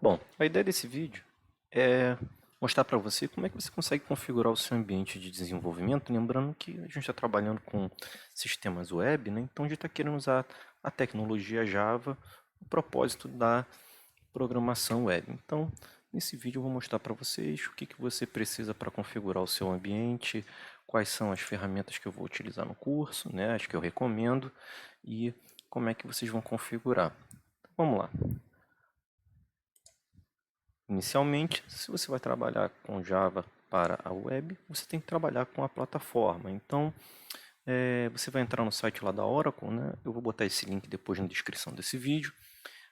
Bom, a ideia desse vídeo é mostrar para você como é que você consegue configurar o seu ambiente de desenvolvimento, lembrando que a gente está trabalhando com sistemas web, né? Então a gente está querendo usar a tecnologia Java, o propósito da programação web. Então, nesse vídeo eu vou mostrar para vocês o que você precisa para configurar o seu ambiente, quais são as ferramentas que eu vou utilizar no curso, né? As que eu recomendo e como é que vocês vão configurar. Vamos lá. Inicialmente, se você vai trabalhar com Java para a web, você tem que trabalhar com a plataforma. Então, você vai entrar no site lá da Oracle, né? Eu vou botar esse link depois na descrição desse vídeo,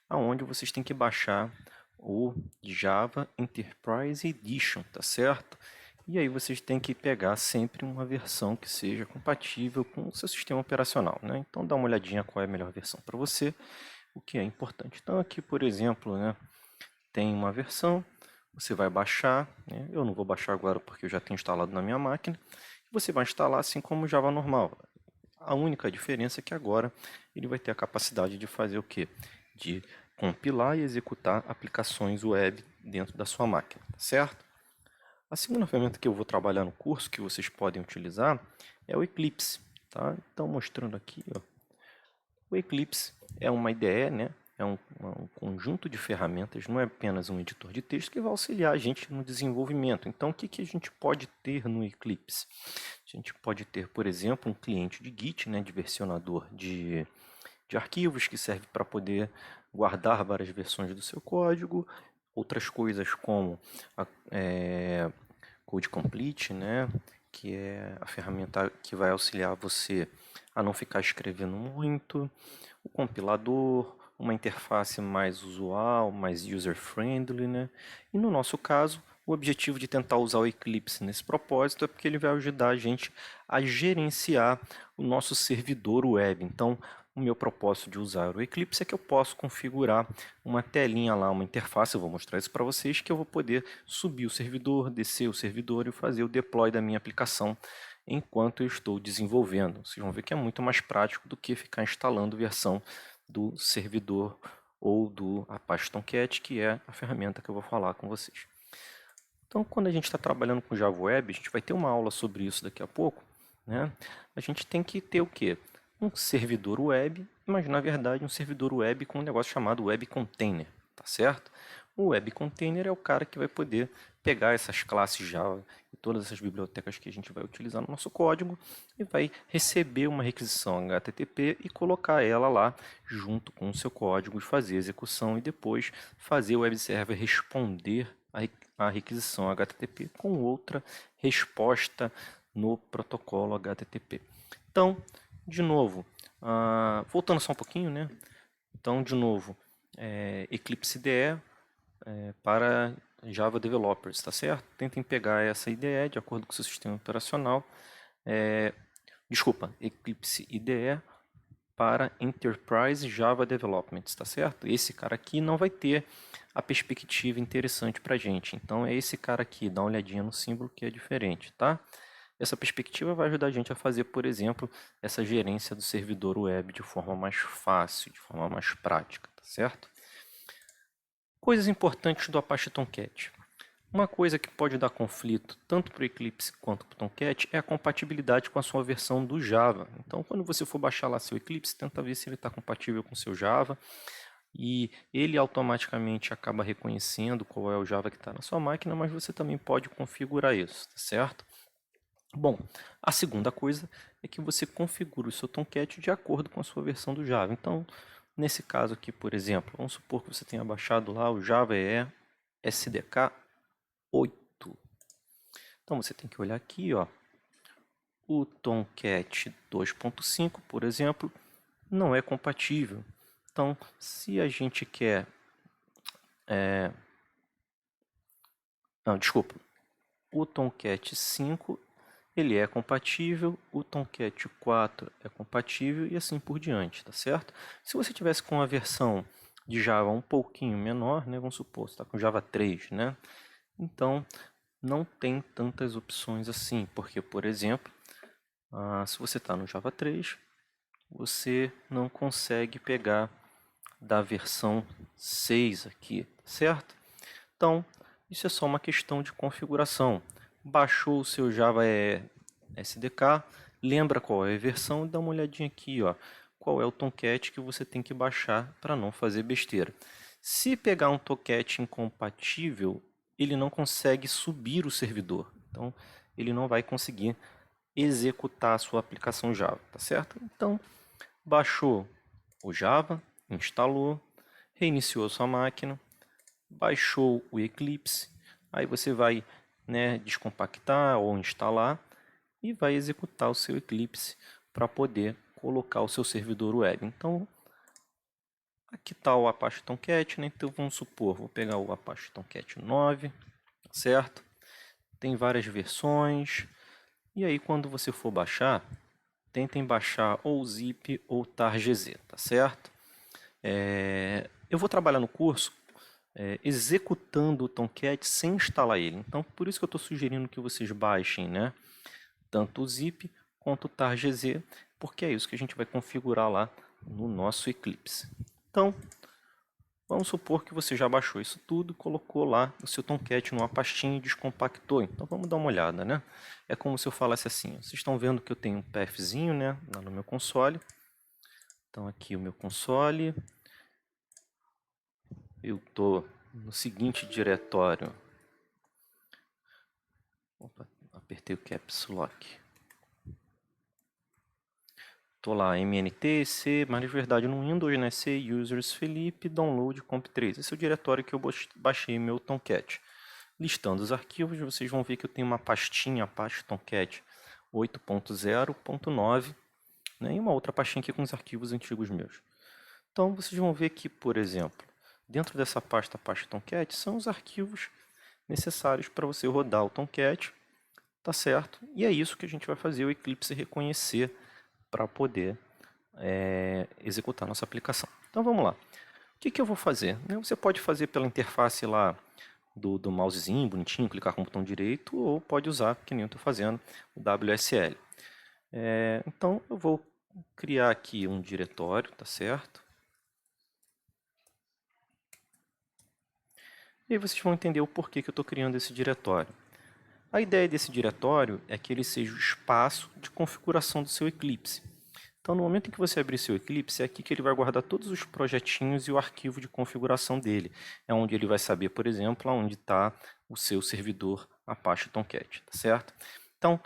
aonde vocês têm que baixar o Java Enterprise Edition, tá certo? E aí vocês têm que pegar sempre uma versão que seja compatível com o seu sistema operacional, né? Então dá uma olhadinha qual é a melhor versão para você, o que é importante. Então aqui, por exemplo, né, tem uma versão, você vai baixar, né? Eu não vou baixar agora porque eu já tenho instalado na minha máquina. Você vai instalar assim como o Java normal. A única diferença é que agora ele vai ter a capacidade de fazer o quê? De compilar e executar aplicações web dentro da sua máquina, tá certo? A segunda ferramenta que eu vou trabalhar no curso, que vocês podem utilizar, é o Eclipse, tá? Então, mostrando aqui, ó, o Eclipse é uma IDE, né? É um conjunto de ferramentas, não é apenas um editor de texto que vai auxiliar a gente no desenvolvimento. Então, o que a gente pode ter no Eclipse? A gente pode ter, por exemplo, um cliente de Git, né, de versionador de arquivos, que serve para poder guardar várias versões do seu código. Outras coisas como a Code Complete, né, que é a ferramenta que vai auxiliar você a não ficar escrevendo muito, o compilador, uma interface mais usual, mais user-friendly, né? E no nosso caso, o objetivo de tentar usar o Eclipse nesse propósito é porque ele vai ajudar a gente a gerenciar o nosso servidor web. Então, o meu propósito de usar o Eclipse é que eu posso configurar uma telinha lá, uma interface, eu vou mostrar isso para vocês, que eu vou poder subir o servidor, descer o servidor e fazer o deploy da minha aplicação enquanto eu estou desenvolvendo. Vocês vão ver que é muito mais prático do que ficar instalando versão do servidor ou do Apache Tomcat, que é a ferramenta que eu vou falar com vocês. Então, quando a gente está trabalhando com Java Web, a gente vai ter uma aula sobre isso daqui a pouco, né? A gente tem que ter o quê? Um servidor web, mas na verdade um servidor web com um negócio chamado Web Container, tá certo? O Web Container é o cara que vai poder pegar essas classes Java e todas essas bibliotecas que a gente vai utilizar no nosso código e vai receber uma requisição HTTP e colocar ela lá junto com o seu código e fazer a execução e depois fazer o web server responder a requisição HTTP com outra resposta no protocolo HTTP. Então, de novo, voltando só um pouquinho, né? Então, de novo, Eclipse IDE para Java Developers, tá certo? Tentem pegar essa IDE de acordo com o seu sistema operacional. Desculpa, Eclipse IDE para Enterprise Java Development, tá certo? Esse cara aqui não vai ter a perspectiva interessante para a gente. Então é esse cara aqui, dá uma olhadinha no símbolo que é diferente, tá? Essa perspectiva vai ajudar a gente a fazer, por exemplo, essa gerência do servidor web de forma mais fácil, de forma mais prática, tá certo? Coisas importantes do Apache Tomcat. Uma coisa que pode dar conflito tanto para o Eclipse quanto para o Tomcat é a compatibilidade com a sua versão do Java. Então, quando você for baixar lá seu Eclipse, tenta ver se ele está compatível com o seu Java e ele automaticamente acaba reconhecendo qual é o Java que está na sua máquina, mas você também pode configurar isso, tá certo? Bom, a segunda coisa é que você configura o seu Tomcat de acordo com a sua versão do Java. Então, nesse caso aqui, por exemplo, vamos supor que você tenha baixado lá o Java EE SDK 8. Então você tem que olhar aqui, ó, o Tomcat 2.5, por exemplo, não é compatível. Então, se a gente quer, não, desculpa, o Tomcat 5 ele é compatível, o Tomcat 4 é compatível e assim por diante, tá certo? Se você tivesse com a versão de Java um pouquinho menor, né, vamos supor, você está com Java 3, né? Então, não tem tantas opções assim, porque, por exemplo, se você está no Java 3, você não consegue pegar da versão 6 aqui, certo? Então, isso é só uma questão de configuração. Baixou o seu Java SDK, lembra qual é a versão e dá uma olhadinha aqui, ó, qual é o Tomcat que você tem que baixar para não fazer besteira. Se pegar um Tomcat incompatível, ele não consegue subir o servidor. Então, ele não vai conseguir executar a sua aplicação Java, tá certo? Então, baixou o Java, instalou, reiniciou sua máquina, baixou o Eclipse, aí você vai, né, descompactar ou instalar e vai executar o seu Eclipse para poder colocar o seu servidor web. Então, aqui está o Apache Tomcat, né? Então vamos supor, vou pegar o Apache Tomcat 9, certo? Tem várias versões, e aí quando você for baixar, tentem baixar ou zip ou targz, tá certo? Eu vou trabalhar no curso executando o Tomcat sem instalar ele. Então, por isso que eu estou sugerindo que vocês baixem, né, tanto o zip quanto o targz, porque é isso que a gente vai configurar lá no nosso Eclipse. Então, vamos supor que você já baixou isso tudo, colocou lá o seu Tomcat numa pastinha e descompactou. Então, vamos dar uma olhada, né? É como se eu falasse assim, vocês estão vendo que eu tenho um pathzinho, né, lá no meu console. Então, aqui o meu console. Eu estou no seguinte diretório. Opa, apertei o Caps Lock. Estou lá, MNT, C, mas na verdade no Windows, né? C, Users, Felipe, Download, Comp3. Esse é o diretório que eu baixei meu Tomcat. Listando os arquivos, vocês vão ver que eu tenho uma pastinha, Apache Tomcat 8.0.9, né? E uma outra pastinha aqui com os arquivos antigos meus. Então vocês vão ver que, por exemplo, dentro dessa pasta Apache Tomcat são os arquivos necessários para você rodar o Tomcat, tá certo? E é isso que a gente vai fazer o Eclipse reconhecer para poder executar nossa aplicação. Então vamos lá. O que eu vou fazer? Você pode fazer pela interface lá do mousezinho, bonitinho, clicar com o botão direito, ou pode usar, que nem eu estou fazendo, o WSL. Então eu vou criar aqui um diretório, tá certo? E aí vocês vão entender o porquê que eu estou criando esse diretório. A ideia desse diretório é que ele seja o espaço de configuração do seu Eclipse. Então, no momento em que você abrir seu Eclipse, é aqui que ele vai guardar todos os projetinhos e o arquivo de configuração dele. É onde ele vai saber, por exemplo, onde está o seu servidor Apache Tomcat, tá certo? Então,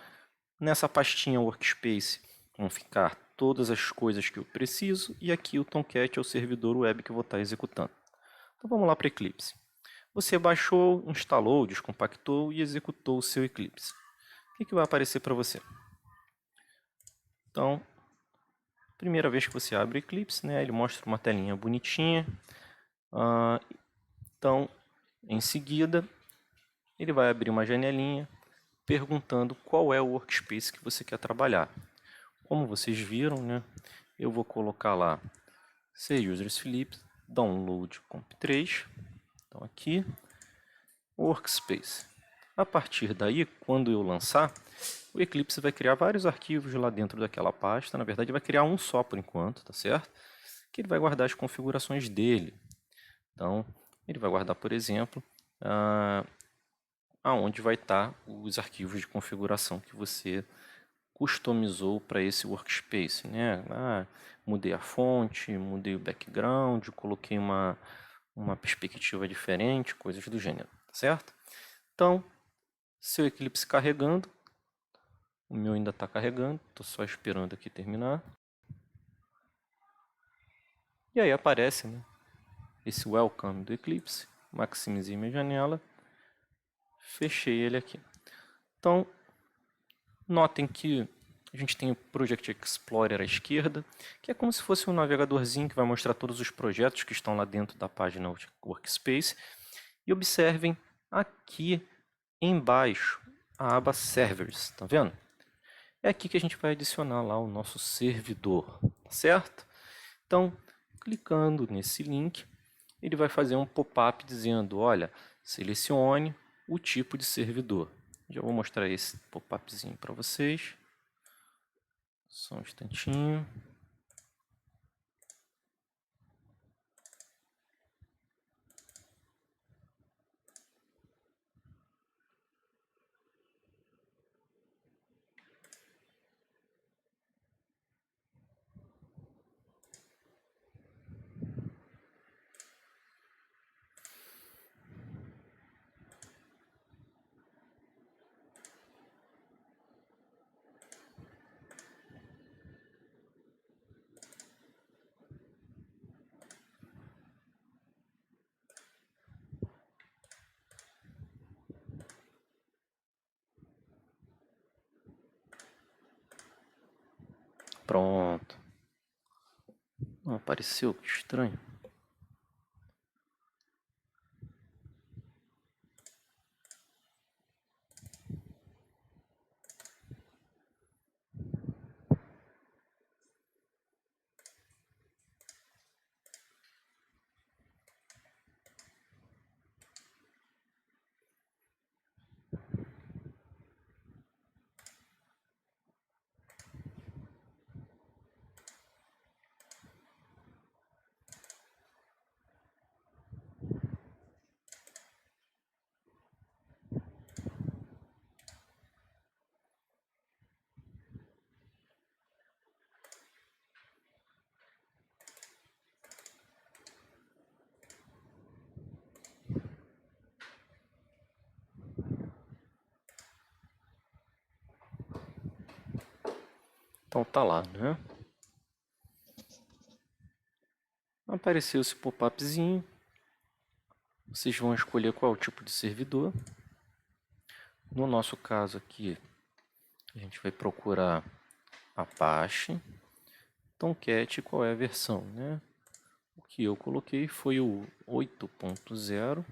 nessa pastinha Workspace vão ficar todas as coisas que eu preciso e aqui o Tomcat é o servidor web que eu vou estar executando. Então, vamos lá para Eclipse. Você baixou, instalou, descompactou e executou o seu Eclipse. O que vai aparecer para você? Então, primeira vez que você abre o Eclipse, né, ele mostra uma telinha bonitinha. Então, em seguida, ele vai abrir uma janelinha perguntando qual é o workspace que você quer trabalhar. Como vocês viram, né, eu vou colocar lá C Users Philips Download Comp3. Então aqui, Workspace. A partir daí, quando eu lançar, o Eclipse vai criar vários arquivos lá dentro daquela pasta. Na verdade, vai criar um só por enquanto, tá certo? Que ele vai guardar as configurações dele. Então, ele vai guardar, por exemplo, aonde vai estar os arquivos de configuração que você customizou para esse workspace, né? Mudei a fonte, mudei o background, coloquei uma perspectiva diferente, coisas do gênero, tá certo? Então, seu Eclipse carregando, o meu ainda está carregando, estou só esperando aqui terminar. E aí aparece, né, esse welcome do Eclipse, maximizei minha janela, fechei ele aqui. Então, notem que a gente tem o Project Explorer à esquerda, que é como se fosse um navegadorzinho que vai mostrar todos os projetos que estão lá dentro da página Workspace. E observem aqui embaixo a aba Servers, tá vendo? É aqui que a gente vai adicionar lá o nosso servidor, certo? Então, clicando nesse link, ele vai fazer um pop-up dizendo, olha, selecione o tipo de servidor. Já vou mostrar esse pop-upzinho para vocês. Só um instantinho. Pronto. Não apareceu, que estranho. Então tá lá, né? Apareceu esse pop-upzinho. Vocês vão escolher qual é o tipo de servidor. No nosso caso aqui, a gente vai procurar Apache, Tomcat, qual é a versão, né? O que eu coloquei foi o 8.0.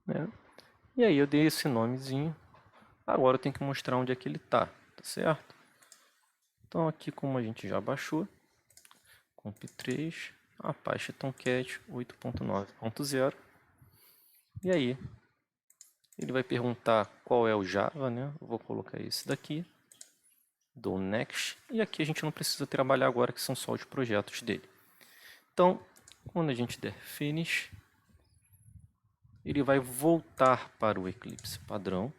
Né? E aí eu dei esse nomezinho. Agora eu tenho que mostrar onde é que ele tá certo? Então aqui, como a gente já baixou, comp3, Apache Tomcat 8.9.0. E aí, ele vai perguntar qual é o Java, né? Eu vou colocar esse daqui. Dou Next. E aqui a gente não precisa trabalhar agora, que são só os projetos dele. Então, quando a gente der Finish, ele vai voltar para o Eclipse padrão.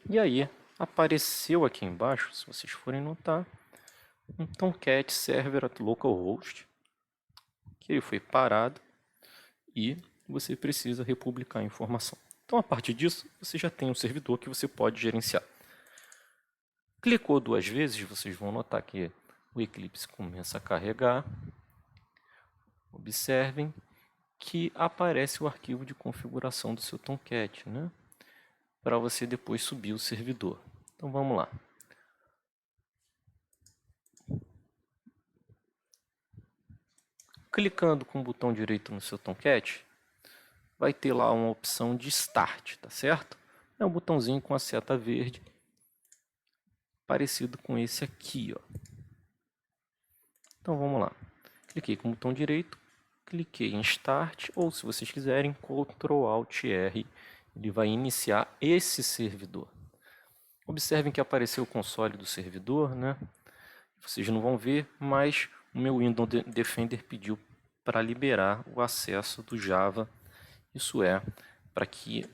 E aí, apareceu aqui embaixo, se vocês forem notar, um Tomcat Server at Localhost, que ele foi parado e você precisa republicar a informação. Então, a partir disso, você já tem um servidor que você pode gerenciar. Clicou duas vezes, vocês vão notar que o Eclipse começa a carregar. Observem que aparece o arquivo de configuração do seu Tomcat, né? Para você depois subir o servidor. Então vamos lá. Clicando com o botão direito no seu Tomcat, vai ter lá uma opção de Start, tá certo? É um botãozinho com a seta verde, parecido com esse aqui, ó. Então vamos lá. Cliquei com o botão direito, cliquei em Start, ou se vocês quiserem, Ctrl Alt R, ele vai iniciar esse servidor. Observem que apareceu o console do servidor, né? Vocês não vão ver, mas o meu Windows Defender pediu para liberar o acesso do Java. Isso é, para que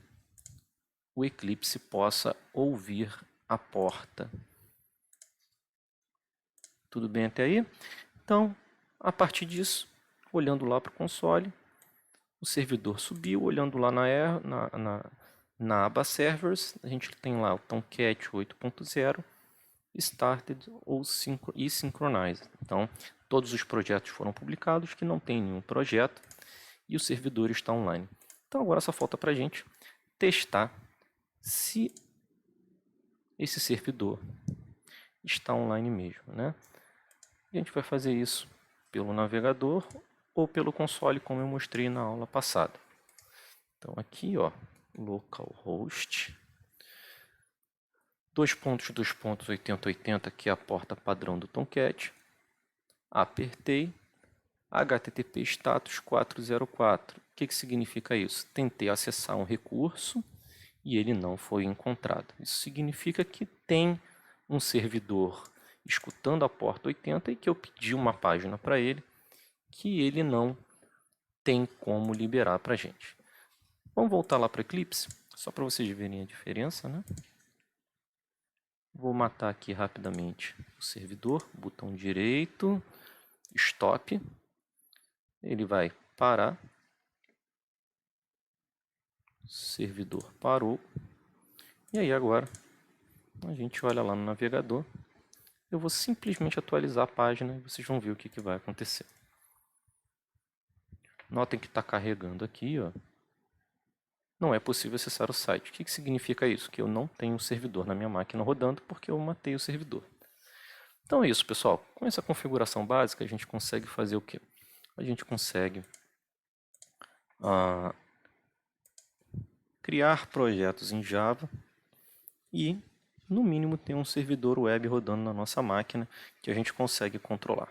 o Eclipse possa ouvir a porta. Tudo bem até aí? Então, a partir disso, olhando lá para o console, o servidor subiu, olhando lá na aba Servers, a gente tem lá o Tomcat 8.0, Started e Synchronized. Então, todos os projetos foram publicados, que não tem nenhum projeto, e o servidor está online. Então, agora só falta para a gente testar se esse servidor está online mesmo, né? E a gente vai fazer isso pelo navegador ou pelo console, como eu mostrei na aula passada. Então aqui, ó, localhost 2.2.80.80, que é a porta padrão do Tomcat. Apertei, HTTP status 404. O que significa isso? Tentei acessar um recurso e ele não foi encontrado. Isso significa que tem um servidor escutando a porta 80 e que eu pedi uma página para ele que ele não tem como liberar para a gente. Vamos voltar lá para o Eclipse, só para vocês verem a diferença, né? Vou matar aqui rapidamente o servidor, botão direito, stop. Ele vai parar. Servidor parou. E aí agora a gente olha lá no navegador. Eu vou simplesmente atualizar a página e vocês vão ver o que vai acontecer. Notem que está carregando aqui, ó. Não é possível acessar o site. O que significa isso? Que eu não tenho um servidor na minha máquina rodando porque eu matei o servidor. Então é isso, pessoal. Com essa configuração básica, a gente consegue fazer o quê? A gente consegue criar projetos em Java e, no mínimo, ter um servidor web rodando na nossa máquina que a gente consegue controlar.